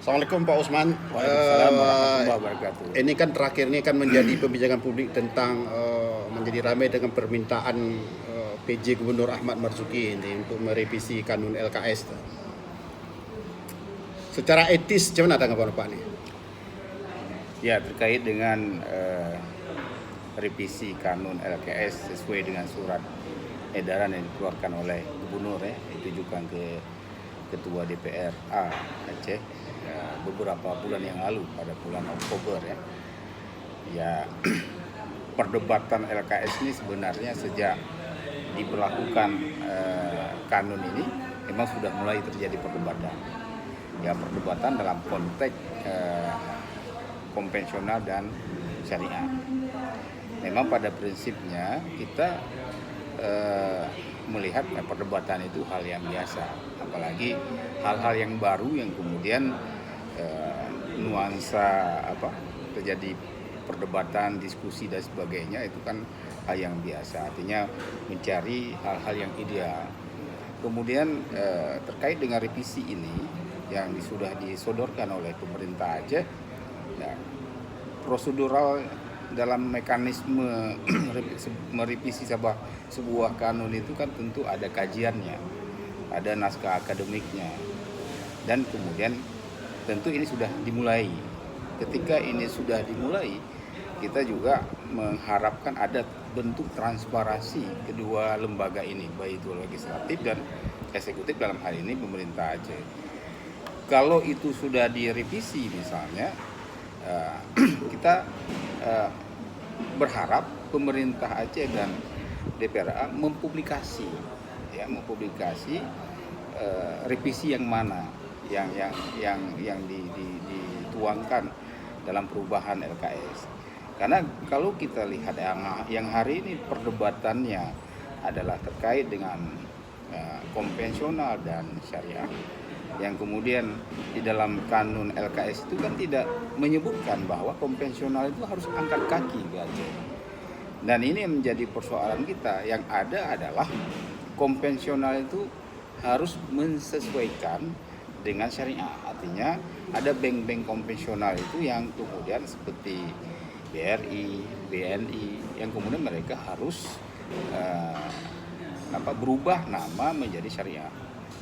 Assalamualaikum Pak Usman. Waalaikumsalam warahmatullahi wabarakatuh. Ini kan terakhir ini kan menjadi pembicaraan publik tentang menjadi ramai dengan permintaan PJ Gubernur Ahmad Marzuki ini untuk merevisi kanun LKS. Secara etis, macam mana tanggapan Pak ini? Ya, terkait dengan revisi kanun LKS sesuai dengan surat edaran yang dikeluarkan oleh Gubernur ditujukan ke Ketua DPR Aceh beberapa bulan yang lalu pada bulan Oktober ya perdebatan LKS ini sebenarnya sejak diberlakukan kanun ini memang sudah mulai terjadi perdebatan dalam konteks konvensional dan syariah. Memang pada prinsipnya kita melihat perdebatan itu hal yang biasa, apalagi hal-hal yang baru yang kemudian nuansa terjadi perdebatan, diskusi dan sebagainya itu kan hal yang biasa, artinya mencari hal-hal yang ideal. Kemudian terkait dengan revisi ini yang sudah disodorkan oleh pemerintah Aceh, ya, prosedural dalam mekanisme merevisi sebuah kanun itu kan tentu ada kajiannya, ada naskah akademiknya, dan kemudian tentu ini sudah dimulai. Ketika ini sudah dimulai, kita juga mengharapkan ada bentuk transparansi kedua lembaga ini, baik itu legislatif dan eksekutif, dalam hal ini pemerintah Aceh. Kalau itu sudah direvisi misalnya, kita berharap pemerintah Aceh dan DPR mempublikasi revisi yang mana yang dituangkan dalam perubahan LKS. Karena kalau kita lihat yang hari ini perdebatannya adalah terkait dengan konvensional dan syariah, yang kemudian di dalam kanun LKS itu kan tidak menyebutkan bahwa konvensional itu harus angkat kaki ke Aceh. Dan ini menjadi persoalan kita. Yang ada adalah konvensional itu harus menyesuaikan dengan syariah. Artinya ada bank-bank konvensional itu yang kemudian seperti BRI, BNI, yang kemudian mereka harus berubah nama menjadi syariah.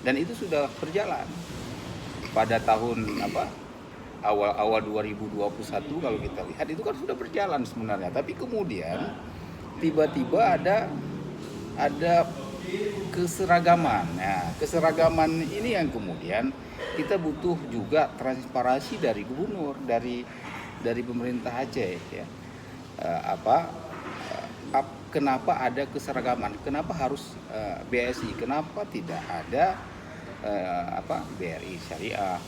Dan itu sudah berjalan pada tahun awal 2021 kalau kita lihat itu kan sudah berjalan sebenarnya. Tapi kemudian tiba-tiba ada keseragaman. Nah, keseragaman ini yang kemudian kita butuh juga transparansi dari gubernur, dari pemerintah Aceh ya. Kenapa ada keseragaman? Kenapa harus BSI? Kenapa tidak ada BRI Syariah,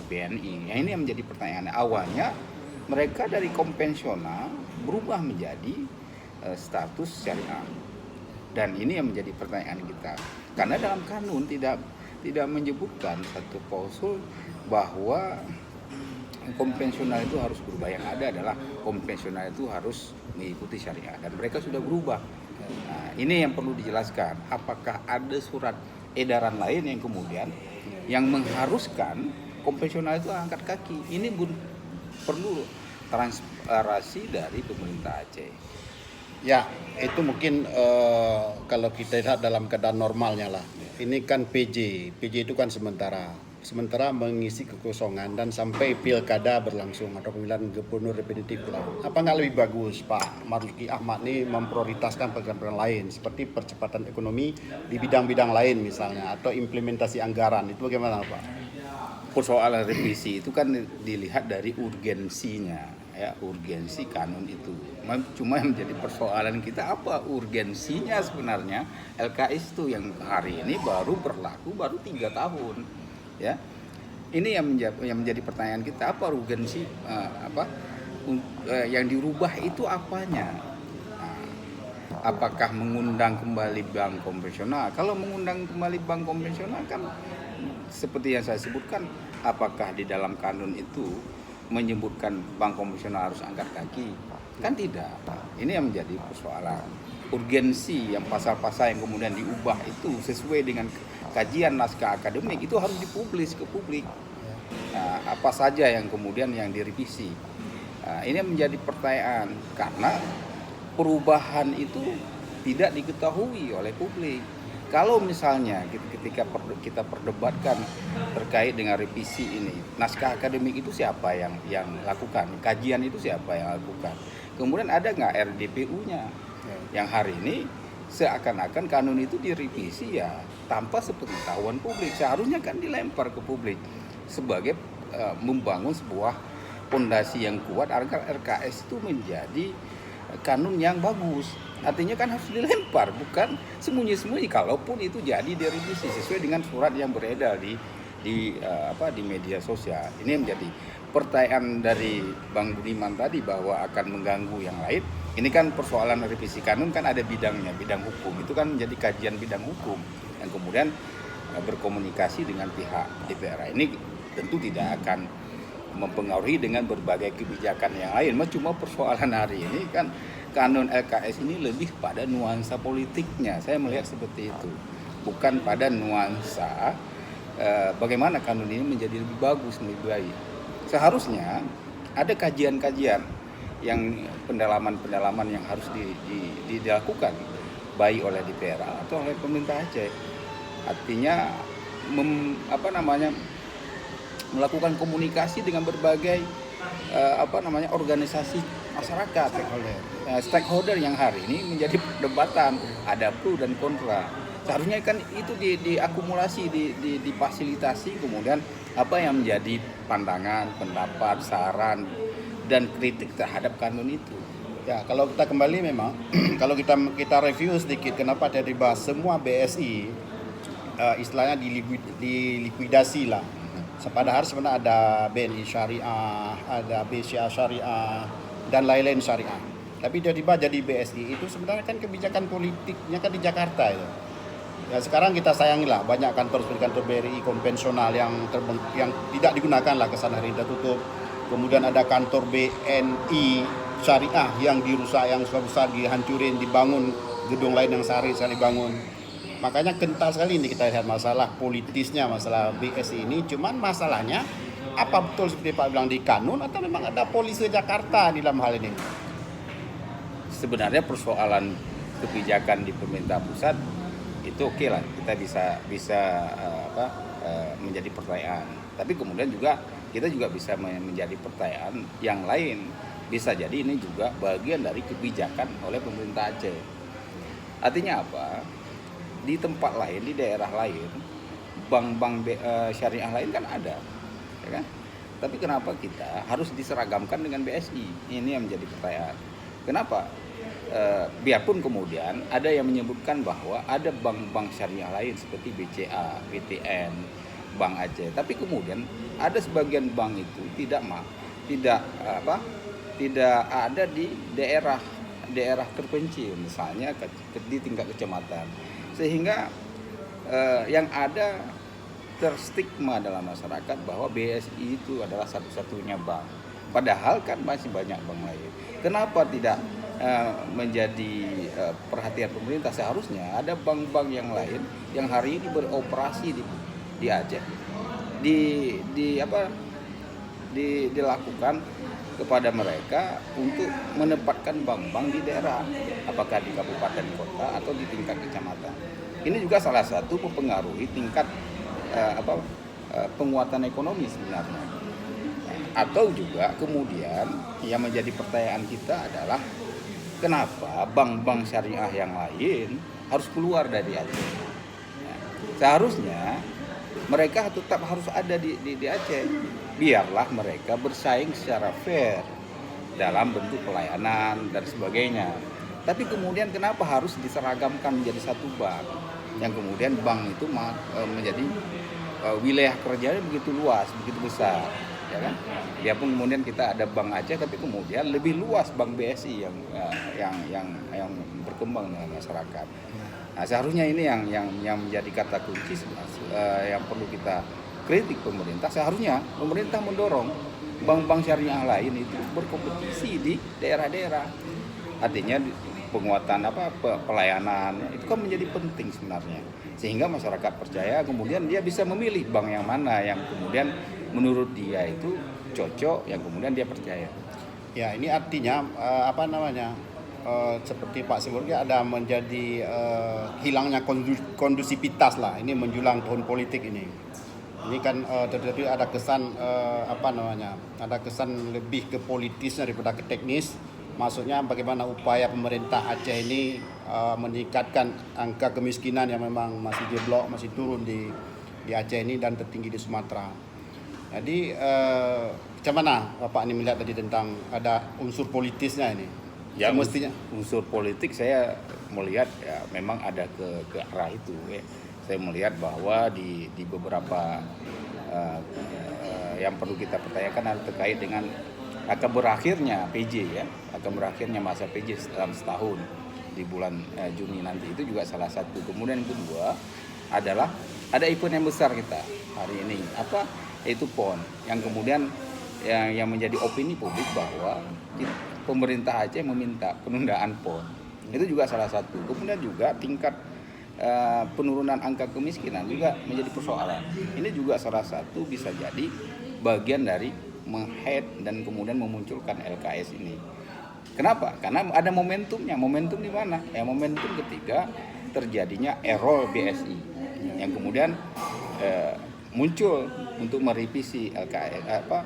BNI? Ini yang menjadi pertanyaan. Awalnya mereka dari konvensional berubah menjadi status syariah. Dan ini yang menjadi pertanyaan kita. Karena dalam kanun tidak menyebutkan satu klausul bahwa konvensional itu harus berubah. Yang ada adalah konvensional itu harus mengikuti syariah, dan mereka sudah berubah. Nah, ini yang perlu dijelaskan. Apakah ada surat edaran lain yang kemudian yang mengharuskan konvensional itu angkat kaki? Ini perlu transparansi dari pemerintah Aceh. Ya, itu mungkin kalau kita lihat dalam keadaan normalnya lah. Ini kan PJ itu kan sementara mengisi kekosongan dan sampai pilkada berlangsung atau pemilihan gubernur definitif lah. Apa nggak lebih bagus Pak Marzuki Ahmad ini memprioritaskan program-program lain seperti percepatan ekonomi di bidang-bidang lain misalnya, atau implementasi anggaran, itu bagaimana Pak? Persoalan revisi itu kan dilihat dari urgensinya, ya, urgensi kanun itu. Cuma yang menjadi persoalan kita, apa urgensinya sebenarnya LKS itu yang hari ini baru berlaku 3 tahun. Ya, ini yang menjadi pertanyaan kita, apa urgensi yang dirubah itu apanya? Apakah mengundang kembali bank konvensional? Kalau mengundang kembali bank konvensional kan seperti yang saya sebutkan, apakah di dalam kanun itu menyebutkan bank konvensional harus angkat kaki? Kan tidak. Ini yang menjadi persoalan. Urgensi yang pasal-pasal yang kemudian diubah itu sesuai dengan kajian naskah akademik itu harus dipublis ke publik. apa saja yang kemudian yang direvisi. Ini menjadi pertanyaan karena perubahan itu tidak diketahui oleh publik. Kalau misalnya ketika kita perdebatkan terkait dengan revisi ini, naskah akademik itu siapa yang lakukan? Kajian itu siapa yang lakukan? Kemudian ada nggak RDPU-nya? Yang hari ini seakan-akan kanun itu direvisi ya tanpa sepengetahuan publik. Seharusnya kan dilempar ke publik sebagai membangun sebuah fondasi yang kuat agar RKS itu menjadi kanun yang bagus. Artinya kan harus dilempar, bukan sembunyi-sembunyi. Kalaupun itu jadi direvisi sesuai dengan surat yang beredar di media sosial. Ini menjadi pertanyaan dari Bang Budiman tadi bahwa akan mengganggu yang lain. Ini kan persoalan revisi kanun kan ada bidangnya, bidang hukum. Itu kan menjadi kajian bidang hukum yang kemudian berkomunikasi dengan pihak DPR. Ini tentu tidak akan mempengaruhi dengan berbagai kebijakan yang lain. Cuma persoalan hari ini kan kanun LKS ini lebih pada nuansa politiknya. Saya melihat seperti itu. Bukan pada nuansa bagaimana kanun ini menjadi lebih bagus, lebih baik. Seharusnya ada kajian-kajian yang pendalaman-pendalaman yang harus dilakukan baik oleh DPR atau oleh pemerintah Aceh. Artinya melakukan komunikasi dengan berbagai organisasi masyarakat, stakeholder yang hari ini menjadi perdebatan, ada pro dan kontra. Seharusnya kan itu diakumulasi, difasilitasi, kemudian apa yang menjadi pandangan, pendapat, saran dan kritik terhadap kanun itu. Ya, kalau kita kembali memang kalau kita review sedikit kenapa tiba-tiba semua BSI istilahnya dilikuidasi lah. Padahal sebenarnya ada BNI Syariah, ada BCA Syariah, dan lain-lain syariah. Tapi tiba-tiba jadi BSI itu sebenarnya kan kebijakan politiknya kan di Jakarta ya. Ya sekarang kita sayangilah banyak kantor BRI konvensional yang tidak digunakan lah kesan hari ini tutup. Kemudian ada kantor BNI Syariah yang dirusak, yang besar dihancurin, dibangun gedung lain yang sekali bangun. Makanya kental sekali ini kita lihat masalah politisnya, masalah BSI ini. Cuman masalahnya apa betul seperti Pak bilang di kanun atau memang ada polisi Jakarta di dalam hal ini? Sebenarnya persoalan kebijakan di pemerintah pusat itu oke lah, kita bisa menjadi pertanyaan. Tapi kemudian kita juga bisa menjadi pertanyaan yang lain. Bisa jadi ini juga bagian dari kebijakan oleh pemerintah Aceh. Artinya apa? Di tempat lain, di daerah lain, bank-bank syariah lain kan ada, ya kan? Tapi kenapa kita harus diseragamkan dengan BSI? Ini yang menjadi pertanyaan. Kenapa? Biarpun kemudian ada yang menyebutkan bahwa ada bank-bank syariah lain seperti BCA, BTN, Bank Aceh. Tapi kemudian ada sebagian bank itu tidak ada di daerah terpencil, misalnya di tingkat kecamatan. Sehingga yang ada terstigma dalam masyarakat bahwa BSI itu adalah satu-satunya bank. Padahal kan masih banyak bank lain. Kenapa tidak menjadi perhatian pemerintah? Seharusnya ada bank-bank yang lain yang hari ini beroperasi di Aceh, dilakukan kepada mereka untuk menempatkan bank-bank di daerah, apakah di kabupaten kota atau di tingkat kecamatan. Ini juga salah satu mempengaruhi tingkat penguatan ekonomi sebenarnya. Atau juga kemudian yang menjadi pertanyaan kita adalah kenapa bank-bank syariah yang lain harus keluar dari Aceh? Seharusnya mereka tetap harus ada di Aceh. Biarlah mereka bersaing secara fair dalam bentuk pelayanan dan sebagainya. Tapi kemudian kenapa harus diseragamkan menjadi satu bank? Yang kemudian bank itu menjadi wilayah kerjanya begitu luas, begitu besar, ya kan? Biarpun kemudian kita ada Bank Aceh, tapi kemudian lebih luas Bank BSI yang berkembang dalam masyarakat. Nah, seharusnya ini yang menjadi kata kunci yang perlu kita kritik pemerintah. Seharusnya pemerintah mendorong bank-bank syariah lain itu berkompetisi di daerah-daerah. Artinya penguatan pelayanan itu kan menjadi penting sebenarnya, sehingga masyarakat percaya, kemudian dia bisa memilih bank yang mana yang kemudian menurut dia itu cocok, yang kemudian dia percaya. Ya, ini artinya seperti Pak Siburgi ada menjadi hilangnya kondusivitas lah. Ini menjulang tahun politik ini. Ini kan tetapi ada kesan ada kesan lebih ke politis daripada ke teknis. Maksudnya bagaimana upaya pemerintah Aceh ini meningkatkan angka kemiskinan yang memang masih jeblok, masih turun di Aceh ini dan tertinggi di Sumatera. Jadi macam mana Bapak ini melihat tadi tentang ada unsur politisnya ini? Ya, Semestinya. unsur politik saya melihat ya memang ada ke arah itu ya. Saya melihat bahwa di beberapa yang perlu kita pertanyakan adalah terkait dengan akan berakhirnya PJ ya, akan berakhirnya masa PJ dalam setahun di bulan Juni nanti, itu juga salah satu. Kemudian yang kedua adalah ada event yang besar kita hari ini, yaitu PON, yang kemudian yang menjadi opini publik bahwa pemerintah Aceh meminta penundaan PON. Itu juga salah satu. Kemudian juga tingkat penurunan angka kemiskinan juga menjadi persoalan. Ini juga salah satu bisa jadi bagian dari meng-head dan kemudian memunculkan LKS ini. Kenapa? Karena ada momentumnya. Momentum di mana? Ya, momentum ketika terjadinya error BSI yang kemudian muncul untuk merevisi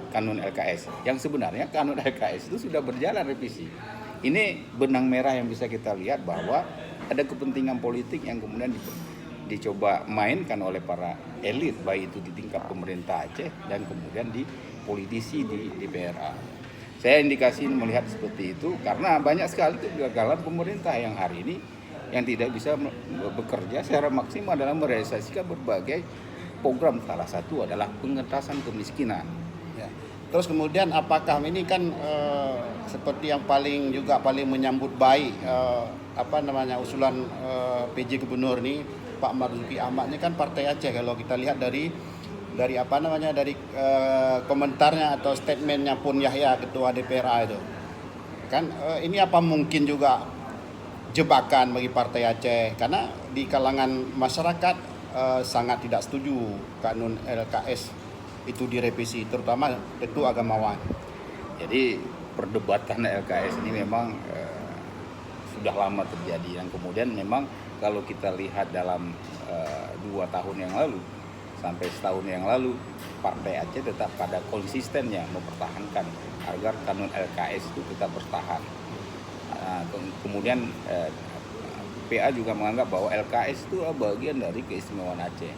kanun LKS. Yang sebenarnya kanun LKS itu sudah berjalan revisi. Ini benang merah yang bisa kita lihat bahwa ada kepentingan politik yang kemudian dicoba mainkan oleh para elit, baik itu di tingkat pemerintah Aceh dan kemudian di politisi di DPRA. Saya indikasi melihat seperti itu karena banyak sekali kegagalan pemerintah yang hari ini yang tidak bisa bekerja secara maksimal dalam merealisasikan berbagai program. Salah satu adalah pengentasan kemiskinan. Ya. Terus kemudian apakah ini kan seperti yang paling menyambut baik usulan PJ Gubernur ini Pak Marzuki Ahmad ini kan Partai Aceh. Kalau kita lihat dari komentarnya atau statementnya Pun Yahya, ketua DPRA itu kan ini apa mungkin juga jebakan bagi Partai Aceh, karena di kalangan masyarakat sangat tidak setuju kanun LKS itu direvisi, terutama itu agamawan. Jadi perdebatan LKS ini memang sudah lama terjadi, yang kemudian memang kalau kita lihat dalam 2 tahun yang lalu sampai setahun yang lalu, Partai Aceh tetap pada konsistennya mempertahankan agar kanun LKS itu tetap bertahan. Kemudian PA juga menganggap bahwa LKS itu bagian dari keistimewaan Aceh.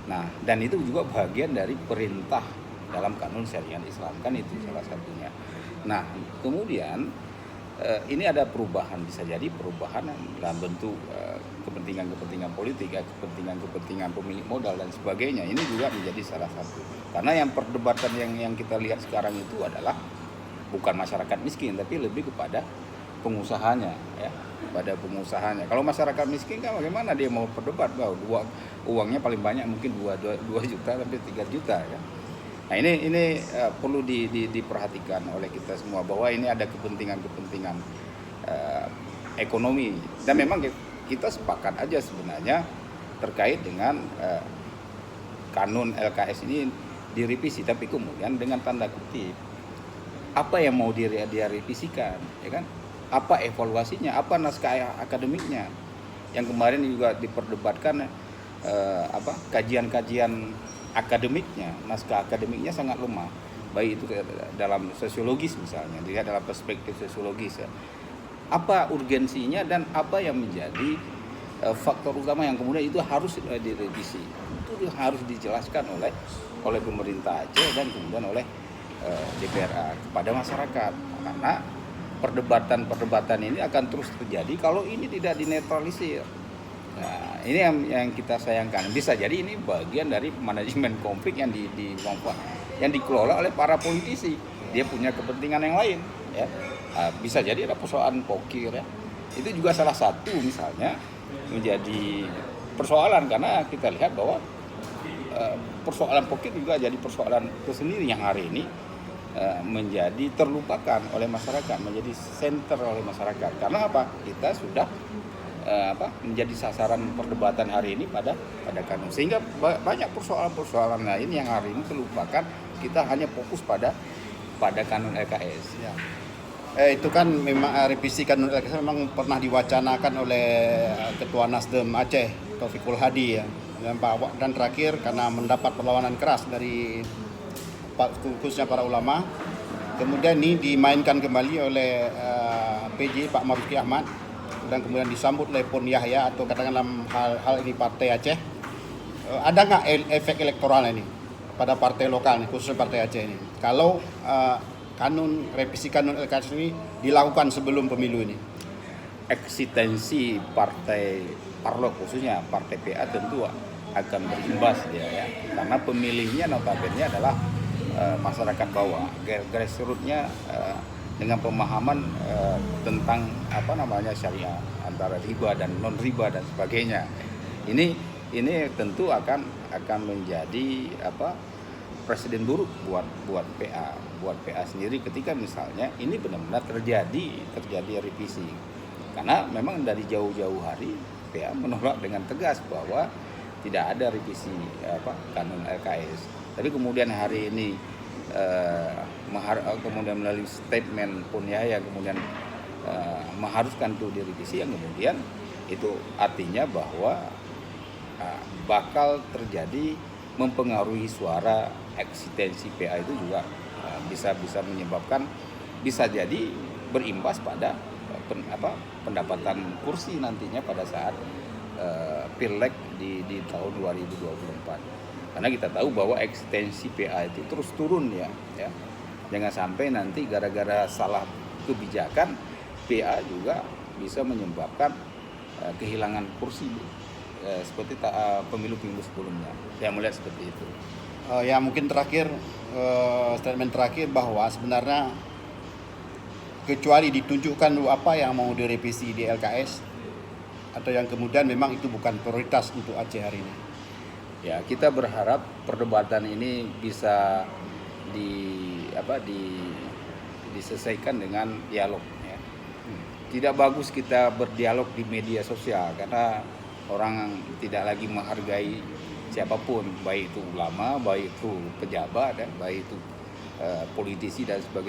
Nah, dan itu juga bagian dari perintah dalam kanun syariat Islam, kan itu salah satunya. Nah, kemudian ini ada perubahan, bisa jadi perubahan dalam bentuk kepentingan politik, kepentingan pemilik modal dan sebagainya. Ini juga menjadi salah satu. Karena yang perdebatan yang kita lihat sekarang itu adalah bukan masyarakat miskin, tapi lebih kepada pengusahanya, ya, pada pengusahanya. Kalau masyarakat miskin kan bagaimana dia mau berdebat bahwa uangnya paling banyak mungkin 2 juta sampai 3 juta ya. Nah, ini perlu diperhatikan oleh kita semua bahwa ini ada kepentingan ekonomi, dan memang kita sepakat aja sebenarnya terkait dengan kanun LKS ini direvisi, tapi kemudian dengan tanda kutip apa yang mau direvisikan, ya kan? Apa evaluasinya, apa naskah akademiknya, yang kemarin juga diperdebatkan kajian-kajian akademiknya, naskah akademiknya sangat lemah, baik itu dalam sosiologis misalnya, dilihat dalam perspektif sosiologis ya. Apa urgensinya dan apa yang menjadi faktor utama yang kemudian itu harus direvisi, itu harus dijelaskan oleh pemerintah Aceh dan kemudian oleh DPRA kepada masyarakat, karena perdebatan ini akan terus terjadi kalau ini tidak dinetralisir. Nah, ini yang kita sayangkan. Bisa jadi ini bagian dari manajemen konflik yang dikelola oleh para politisi. Dia punya kepentingan yang lain, ya. Bisa jadi ada persoalan pokir, ya. Itu juga salah satu misalnya menjadi persoalan, karena kita lihat bahwa persoalan pokir juga jadi persoalan tersendiri yang hari ini menjadi terlupakan oleh masyarakat, menjadi center oleh masyarakat. Karena apa? Kita sudah menjadi sasaran perdebatan hari ini pada kanun, sehingga banyak persoalan-persoalan lain yang hari ini terlupakan. Kita hanya fokus pada kanun LKS. Ya. Itu kan memang revisi kanun LKS memang pernah diwacanakan oleh Ketua Nasdem Aceh Taufikul Hadi ya. Dan terakhir karena mendapat perlawanan keras dari khususnya para ulama, kemudian ini dimainkan kembali oleh PJ Pak Marzuki Ahmad dan kemudian disambut oleh Pon Yahya atau katakanlah hal ini Partai Aceh. Ada nggak efek elektoral ini pada partai lokal nih, khususnya Partai Aceh ini? Kalau revisi kanun LKS ini dilakukan sebelum pemilu ini? Eksistensi partai Parlo, khususnya partai PA, tentu akan berimbas dia ya, karena pemilihnya notabene adalah masyarakat bawah, grassroots-nya dengan pemahaman tentang syariah, antara riba dan non riba dan sebagainya. Ini tentu akan menjadi presiden buruk buat PA sendiri ketika misalnya ini benar-benar terjadi revisi. Karena memang dari jauh-jauh hari PA menolak dengan tegas bahwa tidak ada revisi kanun LKS. Tapi kemudian hari ini kemudian melalui statement Pon Yahya kemudian mengharuskan itu direvisi, yang kemudian itu artinya bahwa bakal terjadi mempengaruhi suara, eksistensi PA itu juga bisa menyebabkan, bisa jadi berimbas pada pendapatan kursi nantinya pada saat Pileg di tahun 2024. Karena kita tahu bahwa eksistensi PA itu terus turun ya. Jangan sampai nanti gara-gara salah kebijakan PA juga bisa menyebabkan kehilangan kursi seperti pemilu-pemilu sebelumnya. Saya melihat seperti itu. Ya mungkin terakhir, statement terakhir bahwa sebenarnya kecuali ditunjukkan apa yang mau direvisi di LKS atau yang kemudian memang itu bukan prioritas untuk Aceh hari ini. Ya, kita berharap perdebatan ini bisa diselesaikan dengan dialog ya. Tidak bagus kita berdialog di media sosial karena orang tidak lagi menghargai siapapun, baik itu ulama, baik itu pejabat, dan baik itu politisi dan sebagainya.